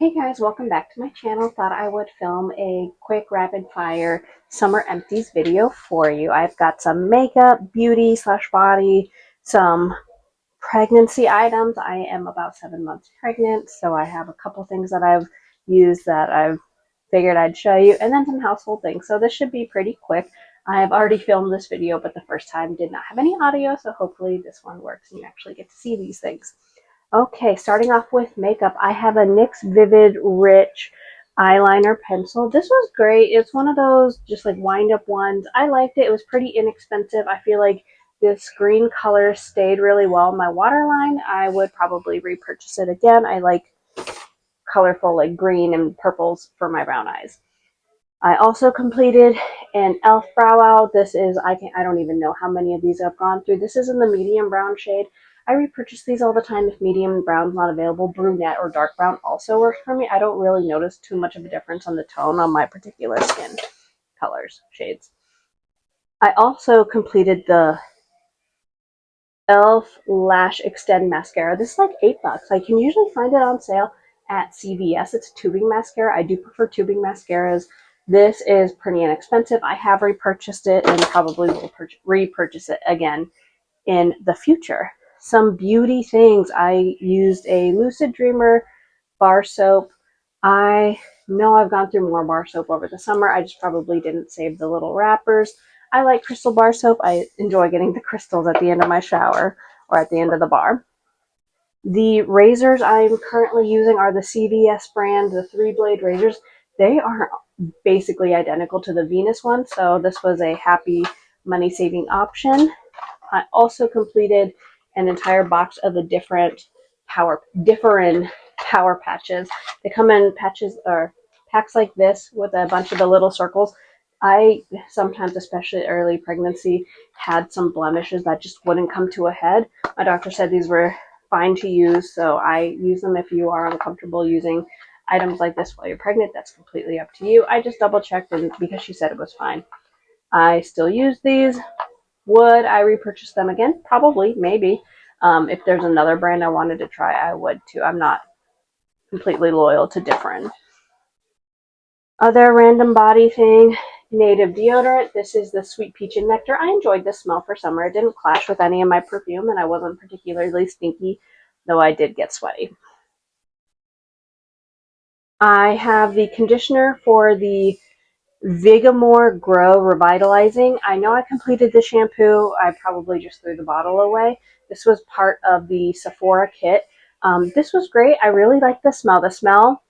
Hey guys, welcome back to my channel. Thought I would film a quick rapid fire summer empties video for you. I've got some makeup, beauty slash body, some pregnancy items. I am about 7 months pregnant, so I have a couple things that I've used that I've figured I'd show you, and then some household things. So this should be pretty quick. I have already filmed this video, but the first time did not have any audio, so hopefully this one works and you actually get to see these things. Okay, starting off with makeup, I have a NYX Vivid Rich eyeliner pencil. This was great. It's one of those just like wind up ones. I liked it. It was pretty inexpensive. I feel like this green color stayed really well in my waterline. I would probably repurchase it again. I like colorful like green and purples for my brown eyes. I also completed an e.l.f. brow owl. This is, I don't even know how many of these I've gone through. This is in the medium brown shade. I repurchase these all the time if medium brown's not available. Brunette or dark brown also works for me. I don't really notice too much of a difference on the tone on my particular skin colors, shades. I also completed the e.l.f. Lash Extend Mascara. This is like $8. I can usually find it on sale at CVS. It's a tubing mascara. I do prefer tubing mascaras. This is pretty inexpensive. I have repurchased it and probably will repurchase it again in the future. Some beauty things. I used a Lucid Dreamer bar soap. I know I've gone through more bar soap over the summer. I just probably didn't save the little wrappers. I like crystal bar soap. I enjoy getting the crystals at the end of my shower or at the end of the bar. The razors I'm currently using are the CVS brand, the 3-blade razors. They are basically identical to the Venus one, so this was a happy money-saving option. I also completed an entire box of the different different power patches. They come in patches or packs like this with a bunch of the little circles. I sometimes, especially early pregnancy, had some blemishes that just wouldn't come to a head. My doctor said these were fine to use, so I use them. If you are uncomfortable using items like this while you're pregnant, that's completely up to you. I just double checked, and because she said it was fine, I still use these. Would I repurchase them again? Probably, maybe. If there's another brand I wanted to try, I would too. I'm not completely loyal to different. Other random body thing, native deodorant. This is the Sweet Peach and Nectar. I enjoyed this smell for summer. It didn't clash with any of my perfume, and I wasn't particularly stinky, though I did get sweaty. I have the conditioner for the Vigamore Grow Revitalizing. I know I completed the shampoo. I probably just threw the bottle away. This was part of the Sephora kit. This was great. I really like the smell. The smell,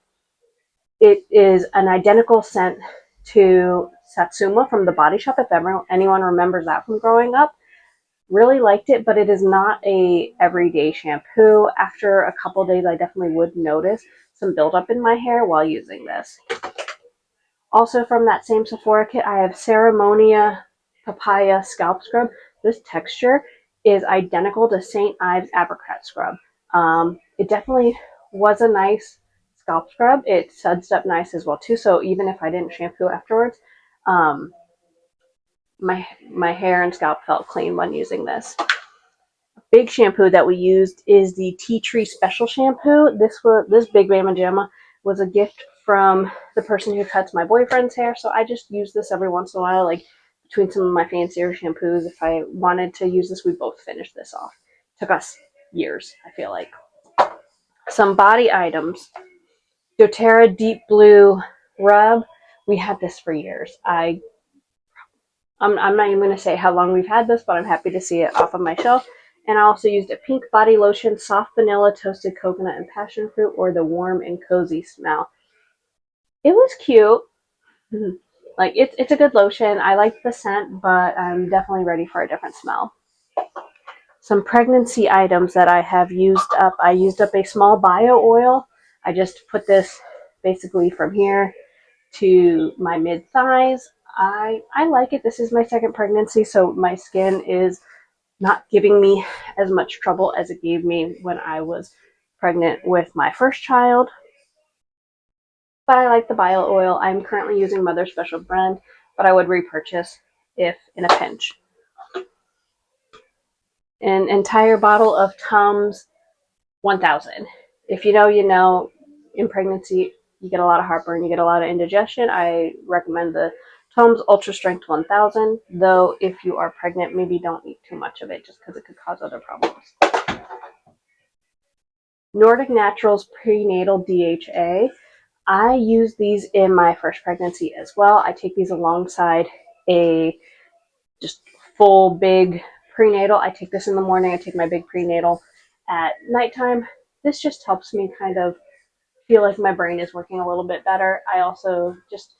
it is an identical scent to Satsuma from the Body Shop, if anyone remembers that from growing up. Really liked it, but it is not a everyday shampoo. After a couple days, I definitely would notice some buildup in my hair while using this. Also from that same Sephora kit, I have Ceremonia Papaya Scalp Scrub. This texture is identical to St. Ives Apricot Scrub. It definitely was a nice scalp scrub. It sudsed up nice as well too, so even if I didn't shampoo afterwards, um, my hair and scalp felt clean when using this. Big shampoo that we used is the Tea Tree Special Shampoo. This Big Mama Jamma was a gift from the person who cuts my boyfriend's hair, so I just use this every once in a while, like between some of my fancier shampoos. If I wanted to use this, we both finished this off. Took us years, I feel like. Some body items. doTERRA Deep Blue Rub. We had this for years. I'm not even going to say how long we've had this, but I'm happy to see it off of my shelf. And I also used a pink body lotion, soft vanilla, toasted coconut, and passion fruit, or the warm and cozy smell. It was cute. Like, it's a good lotion. I like the scent, but I'm definitely ready for a different smell. Some pregnancy items that I have used up. I used up a small bio oil. I just put this basically from here to my mid thighs. I like it. This is my second pregnancy, so my skin is not giving me as much trouble as it gave me when I was pregnant with my first child. But I like the bio oil. I'm currently using Mother Special brand, but I would repurchase if in a pinch. An entire bottle of Tums 1000. If you know, you know. in pregnancy, you get a lot of heartburn, you get a lot of indigestion, I recommend the Tums Ultra Strength 1000, though if you are pregnant, maybe don't eat too much of it just because it could cause other problems. Nordic Naturals Prenatal DHA. I use these in my first pregnancy as well. I take these alongside a just full big prenatal. I take this in the morning. I take my big prenatal at nighttime. This just helps me kind of feel like my brain is working a little bit better. I also just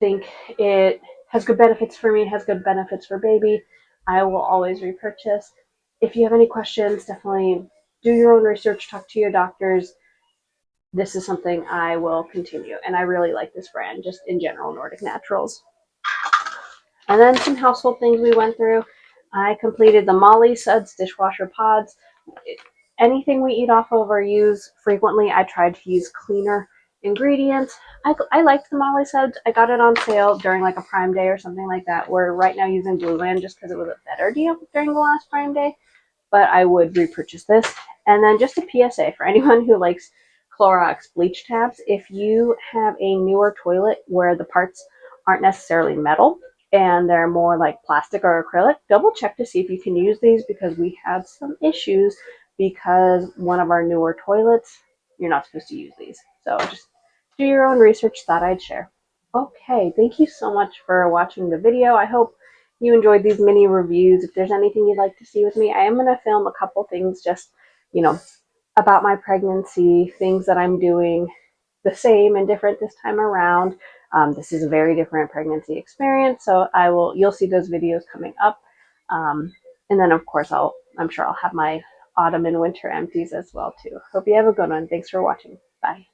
think it has good benefits for me, has good benefits for baby. I will always repurchase. If you have any questions, definitely do your own research, talk to your doctors. This is something I will continue, and I really like this brand just in general, Nordic Naturals. And then some household things we went through. I completed the Molly Suds dishwasher pods. Anything we eat off of or use frequently, I tried to use cleaner ingredients. I liked the Molly Suds. I got it on sale during like a Prime Day or something like that. We're right now using Blue Land just because it was a better deal during the last Prime Day, but I would repurchase this. And then just a PSA for anyone who likes Clorox bleach tabs, if you have a newer toilet where the parts aren't necessarily metal and they're more like plastic or acrylic, double check to see if you can use these because we had some issues because one of our newer toilets, you're not supposed to use these. So just do your own research, thought I'd share. Okay, thank you so much for watching the video. I hope you enjoyed these mini reviews. If there's anything you'd like to see with me, I am going to film a couple things just, you know, about my pregnancy, things that I'm doing the same and different this time around. This is a very different pregnancy experience, so you'll see those videos coming up. And then of course I'm sure I'll have my autumn and winter empties as well too. Hope you have a good one. Thanks for watching. Bye.